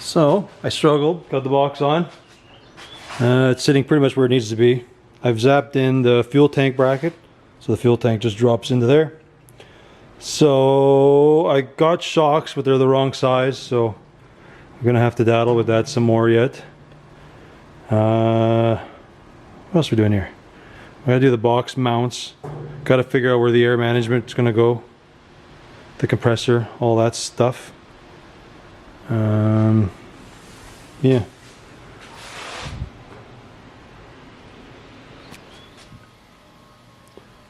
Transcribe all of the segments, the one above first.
So I struggled, got the box on. It's sitting pretty much where it needs to be. I've zapped in the fuel tank bracket, so the fuel tank just drops into there. So I got shocks, but they're the wrong size, so I'm gonna have to daddle with that some more yet. What else are we doing here? We gotta do the box mounts. Gotta figure out where the air management is gonna go, the compressor, all that stuff. Yeah.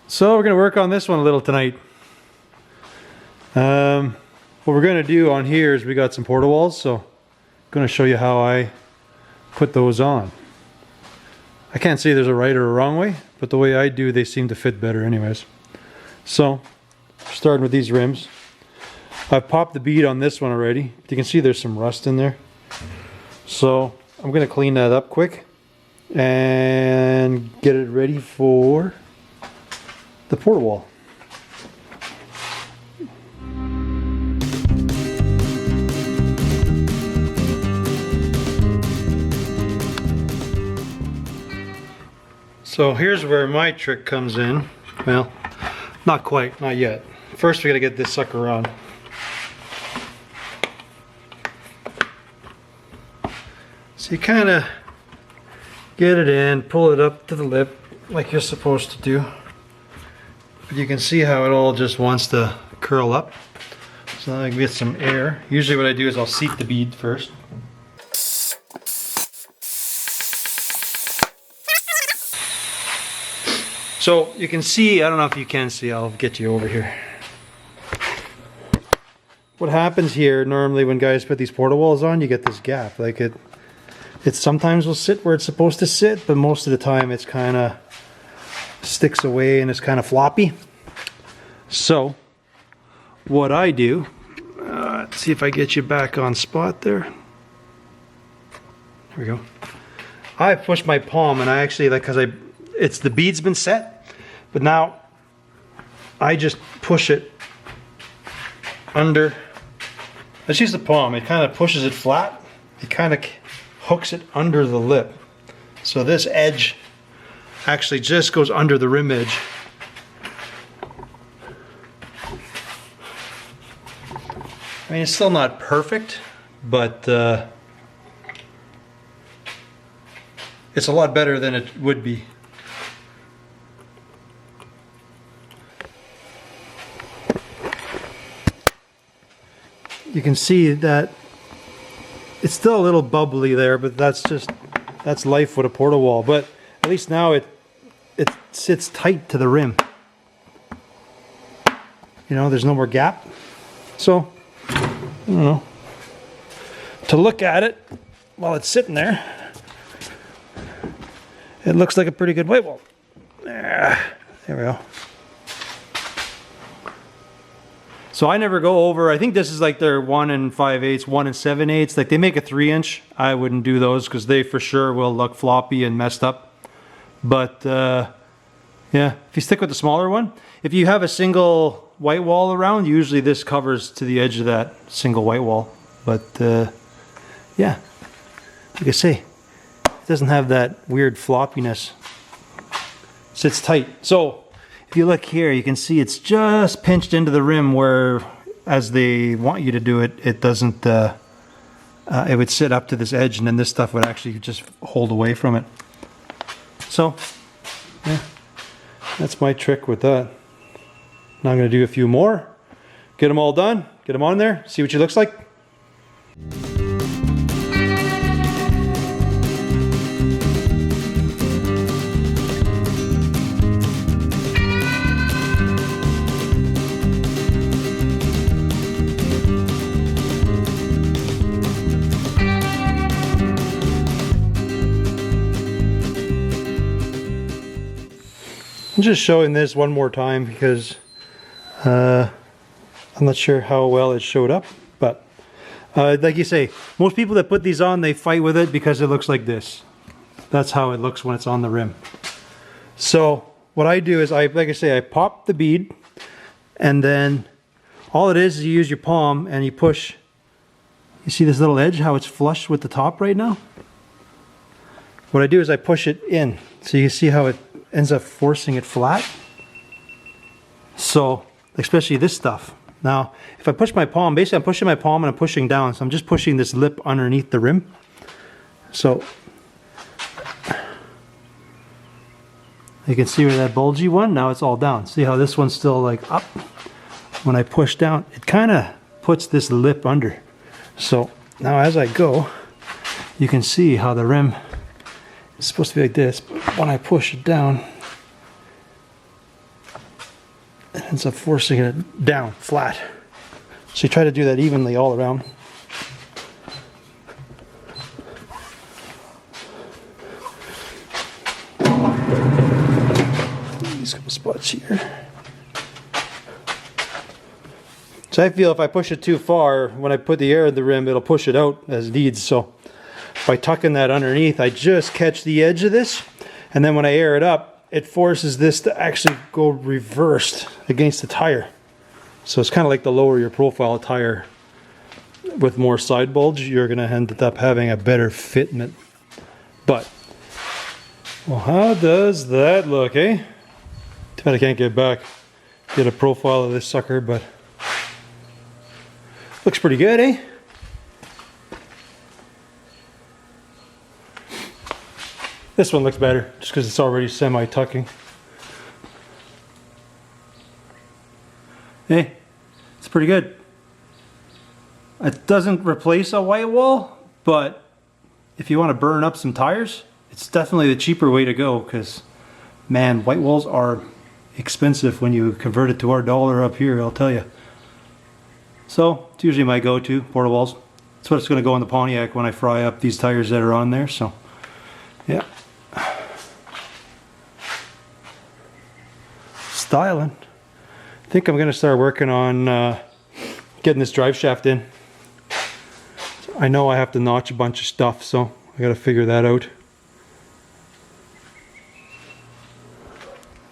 So we're gonna work on this one a little tonight. What we're gonna do on here is we got some portawalls, so I'm gonna show you how I put those on. I can't say there's a right or a wrong way, but the way I do, they seem to fit better anyways. So, starting with these rims. I've popped the bead on this one already. You can see there's some rust in there. So, I'm gonna clean that up quick and get it ready for the portawall. So here's where my trick comes in. Well, not quite, not yet. First we gotta get this sucker on. So you kinda get it in, pull it up to the lip like you're supposed to do. But you can see how it all just wants to curl up. So I can get some air. Usually what I do is I'll seat the bead first. So you can see, I don't know if you can see, I'll get you over here. What happens here normally when guys put these portawalls on, you get this gap. Like it sometimes will sit where it's supposed to sit, but most of the time it's kind of sticks away and it's kind of floppy. So what I do, let's see if I get you back on spot there. There we go. I push my palm and I actually, like, it's the bead's been set. But now I just push it under. Let's use the palm. It kind of pushes it flat. It kind of hooks it under the lip. So this edge actually just goes under the rim edge. I mean, it's still not perfect, but it's a lot better than it would be. You can see that it's still a little bubbly there, but that's life with a portawall. But at least now it sits tight to the rim. You know, there's no more gap. So, I don't know. To look at it while it's sitting there, it looks like a pretty good whitewall. There we go. So I never go over, I think this is like their 1 5/8, 1 7/8. Like they make a 3-inch. I wouldn't do those because they for sure will look floppy and messed up. But yeah, if you stick with the smaller one, if you have a single white wall around, usually this covers to the edge of that single white wall. But yeah, like I say, it doesn't have that weird floppiness. It sits tight. So if you look here, you can see it's just pinched into the rim where, as they want you to do it, it doesn't, it would sit up to this edge and then this stuff would actually just hold away from it. So, yeah, that's my trick with that. Now I'm going to do a few more, get them all done, get them on there, see what she looks like. I'm just showing this one more time because I'm not sure how well it showed up, but like you say, most people that put these on, they fight with it because it looks like this. That's how it looks when it's on the rim. So what I do is, like I say, I pop the bead, and then all it is you use your palm and you push You see this little edge, how it's flush with the top right now? What I do is I push it in. So you see how it ends up forcing it flat? So, especially this stuff. Now, if I push my palm, basically I'm pushing my palm and I'm pushing down. So I'm just pushing this lip underneath the rim. So, you can see where that bulgy one, now it's all down. See how this one's still like up? When I push down, it kind of puts this lip under. So now as I go, you can see how the rim is supposed to be like this, but when I push it down, it ends up forcing it down flat. So you try to do that evenly all around. These couple spots here. So I feel if I push it too far, when I put the air in the rim, it'll push it out as needs. So by tucking that underneath, I just catch the edge of this. And then when I air it up, it forces this to actually go reversed against the tire. So it's kind of like the lower your profile tire with more side bulge, you're going to end up having a better fitment. But, well, how does that look, eh? Too bad I can't get a profile of this sucker, but looks pretty good, eh? This one looks better, just because it's already semi-tucking. Hey, it's pretty good. It doesn't replace a white wall, but if you want to burn up some tires, it's definitely the cheaper way to go, because, man, white walls are expensive when you convert it to our dollar up here, I'll tell you. So, it's usually my go-to, portawalls. That's what's going to go in the Pontiac when I fry up these tires that are on there, so, yeah. Styling. I think I'm going to start working on getting this drive shaft in. I know I have to notch a bunch of stuff, so I got to figure that out.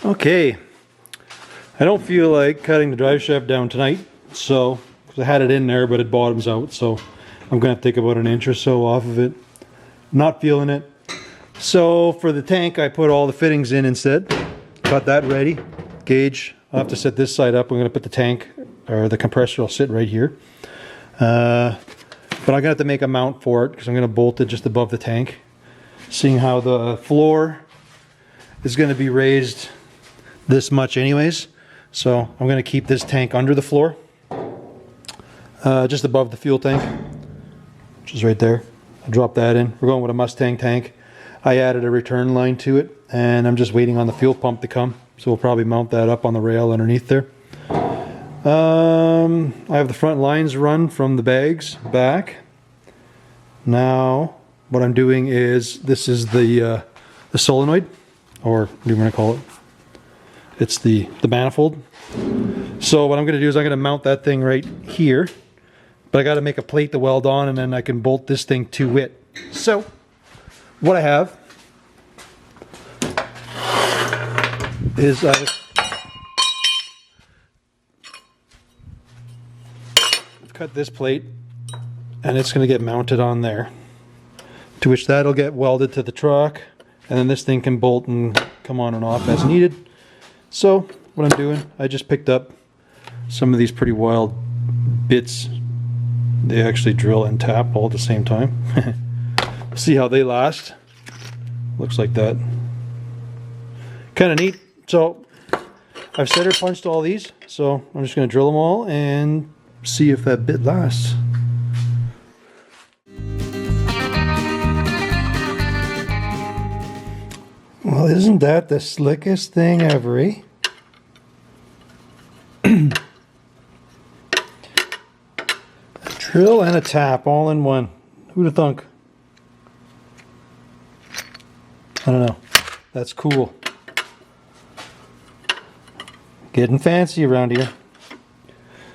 Okay. I don't feel like cutting the drive shaft down tonight, so I had it in there, but it bottoms out, so I'm going to take about an inch or so off of it. Not feeling it. So for the tank, I put all the fittings in instead. Got that ready. Gauge. I'll have to set this side up. I'm going to put the tank, or the compressor will sit right here. But I'm going to have to make a mount for it, because I'm going to bolt it just above the tank. Seeing how the floor is going to be raised this much anyways. So I'm going to keep this tank under the floor. Just above the fuel tank, which is right there. I'll drop that in. We're going with a Mustang tank. I added a return line to it, and I'm just waiting on the fuel pump to come. So we'll probably mount that up on the rail underneath there. I have the front lines run from the bags back. Now, what I'm doing is, this is the solenoid, or what do you want to call it? It's the manifold. So what I'm going to do is I'm going to mount that thing right here. But I got to make a plate to weld on, and then I can bolt this thing to it. So, what I have is I've cut this plate, and it's going to get mounted on there. To which that'll get welded to the truck, and then this thing can bolt and come on and off as needed. So, what I'm doing, I just picked up some of these pretty wild bits. They actually drill and tap all at the same time. See how they last. Looks like that. Kind of neat. So I've center punched all these, so I'm just going to drill them all and see if that bit lasts. Well, isn't that the slickest thing ever, eh? Drill and a tap all in one. Who'd have thunk? I don't know. That's cool. Getting fancy around here.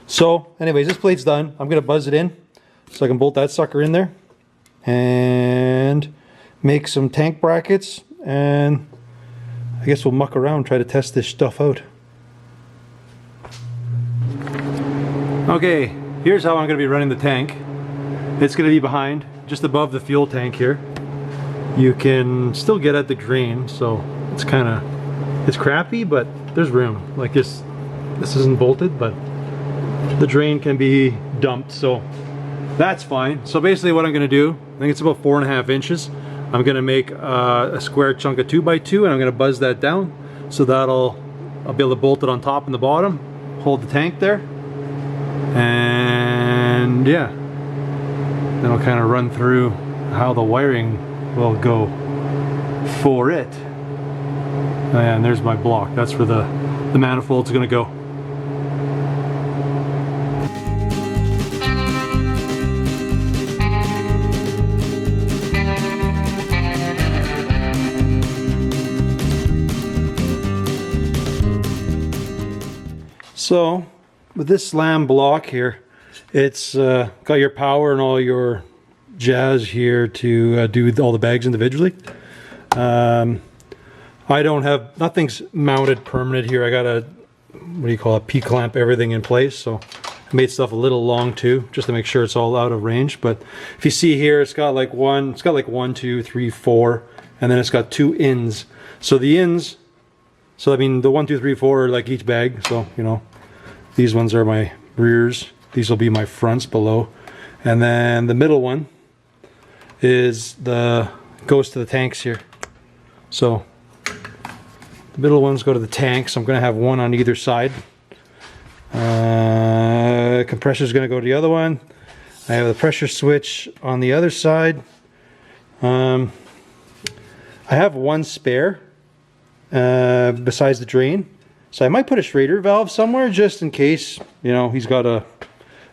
So, anyways, this plate's done. I'm going to buzz it in so I can bolt that sucker in there and make some tank brackets, and I guess we'll muck around and try to test this stuff out. Okay. Here's how I'm going to be running the tank. It's going to be behind, just above the fuel tank here. You can still get at the grain, so it's kind of, it's crappy, but there's room. Like this isn't bolted, but the drain can be dumped, so that's fine. So basically what I'm going to do, I think it's about 4.5 inches. I'm going to make a square chunk of 2x2, and I'm going to buzz that down, so I'll be able to bolt it on top and the bottom, hold the tank there, and yeah, then I'll kind of run through how the wiring will go for it. And there's my block. That's where the manifold's going to go. So with this Slam block here, it's got your power and all your jazz here to do all the bags individually. I don't have, nothing's mounted permanent here. I got a, what do you call it, P-clamp everything in place. So I made stuff a little long too, just to make sure it's all out of range. But if you see here, it's got like one, 2, 3, 4, and then it's got 2 ins. So the ins, so I mean the 1, 2, 3, 4 are like each bag. So, you know, these ones are my rears. These will be my fronts below. And then the middle one is goes to the tanks here. So the middle ones go to the tanks. I'm going to have one on either side. Compressor is going to go to the other one. I have the pressure switch on the other side. I have one spare besides the drain. So I might put a Schrader valve somewhere just in case, you know, he's got to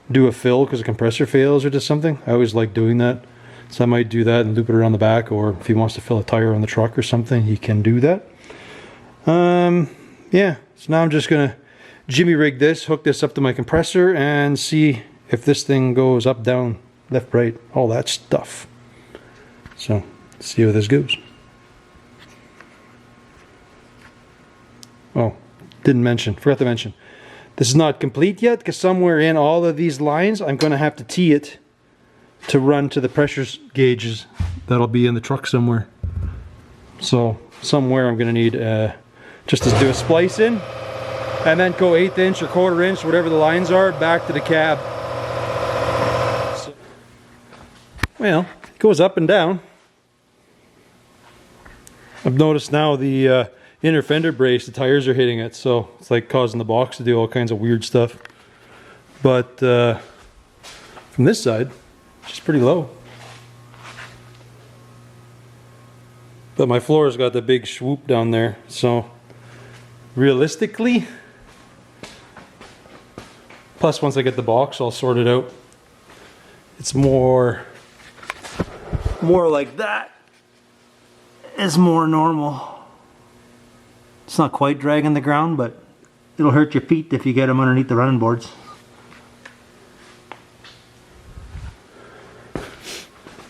do a fill because the compressor fails or just something. I always like doing that. So I might do that and loop it around the back, or if he wants to fill a tire on the truck or something, he can do that. Yeah, so now I'm just going to jimmy rig this, hook this up to my compressor, and see if this thing goes up, down, left, right, all that stuff. So, let's see how this goes. Oh, forgot to mention. This is not complete yet, because somewhere in all of these lines, I'm going to have to tee it to run to the pressure gauges that'll be in the truck somewhere. So, somewhere I'm going to need just to do a splice in, and then go 1/8 inch or 1/4 inch, whatever the lines are, back to the cab. So, well, it goes up and down. I've noticed now the inner fender brace, the tires are hitting it, so it's like causing the box to do all kinds of weird stuff. But from this side, it's just pretty low. But my floor's got the big swoop down there, so realistically, plus once I get the box all sorted out, it's more like that. It's more normal. It's not quite dragging the ground, but it'll hurt your feet if you get them underneath the running boards.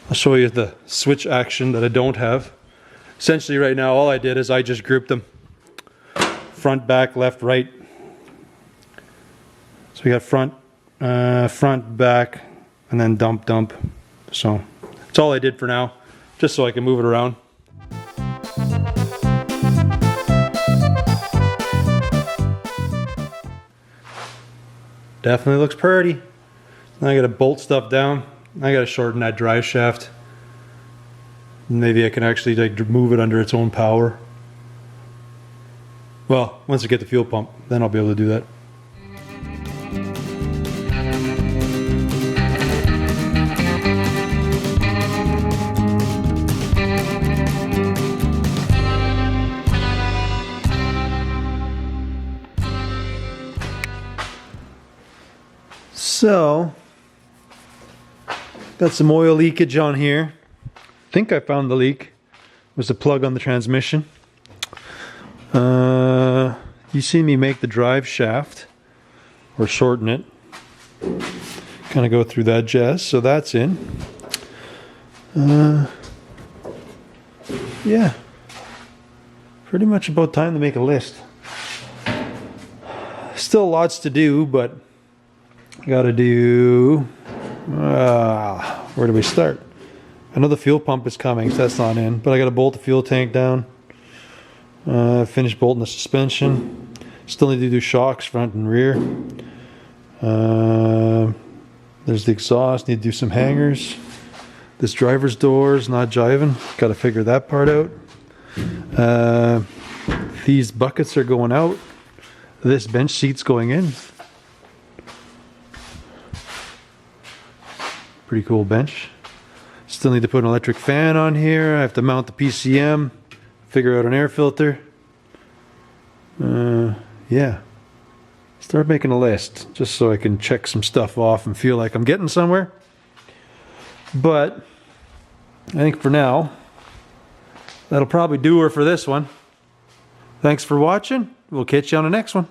I'll show you the switch action that I don't have. Essentially right now all I did is I just grouped them. Front, back, left, right. So we got front, back, and then dump, dump. So that's all I did for now, just so I can move it around. Definitely looks pretty. Now I gotta bolt stuff down. I gotta shorten that drive shaft. Maybe I can actually like move it under its own power. Well, once I get the fuel pump, then I'll be able to do that. So, got some oil leakage on here. I think I found the leak. It was the plug on the transmission. You see me make the drive shaft, or shorten it. Kind of go through that jazz, so that's in. Yeah. Pretty much about time to make a list. Still lots to do, but I gotta do Where do we start? I know the fuel pump is coming, so that's not in, but I got to bolt the fuel tank down. Finish bolting the suspension. Still need to do shocks front and rear. There's the exhaust, need to do some hangers. This driver's door is not jiving, got to figure that part out. These buckets are going out. This bench seat's going in. Pretty cool bench. Still need to put an electric fan on here. I have to mount the PCM, figure out an air filter. Yeah. Start making a list just so I can check some stuff off and feel like I'm getting somewhere. But I think for now, that'll probably do her for this one. Thanks for watching. We'll catch you on the next one.